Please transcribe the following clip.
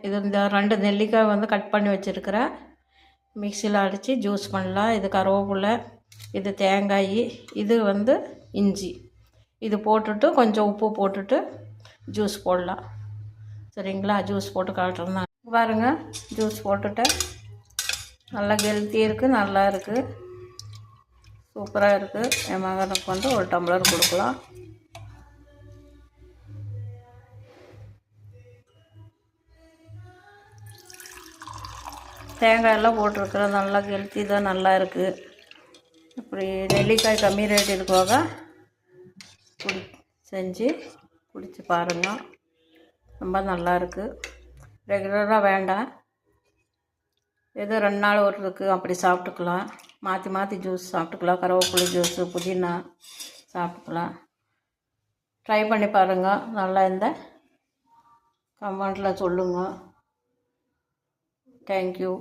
இது இந்த 2 நெல்லிக்காய் வந்து கட் பண்ணி வச்சுருக்கிறேன். மிக்சியில் அடித்து ஜூஸ் பண்ணலாம். இது கருவேப்பிலை, இது தேங்காய், இது வந்து இஞ்சி. இது போட்டுட்டு கொஞ்சம் உப்பு போட்டுட்டு ஜூஸ் போடலாம். சரிங்களா? ஜூஸ் போட்டு காட்டுறேன் நான். பாருங்கள், ஜூஸ் போட்டுட்டேன். நல்லா ஹெல்த்தி இருக்குது, நல்லா இருக்குது, சூப்பராக இருக்குது. என் மகனுக்கு வந்து ஒரு டம்ளர் கொடுக்கலாம். தேங்காயெல்லாம் போட்டிருக்கிறேன். நல்லா ஹெல்த்தி தான், நல்லா இருக்குது. இப்படி நெல்லிக்காய் கம்மி ரேட் இருக்கோக செஞ்சு குடிச்சு பாருங்கள். ரொம்ப நல்லா இருக்குது. ரெகுலராக வேண்டாம், ஏதோ 2 நாள் ஒரு இருக்குது அப்படி சாப்பிட்டுக்கலாம். மாற்றி மாற்றி ஜூஸ் சாப்பிட்டுக்கலாம். கருவேப்பிலை ஜூஸு, புதினா சாப்பிட்டுக்கலாம். ட்ரை பண்ணி பாருங்கள். நல்லா இருந்தால் கமெண்ட்டில் சொல்லுங்கள். தேங்க்யூ.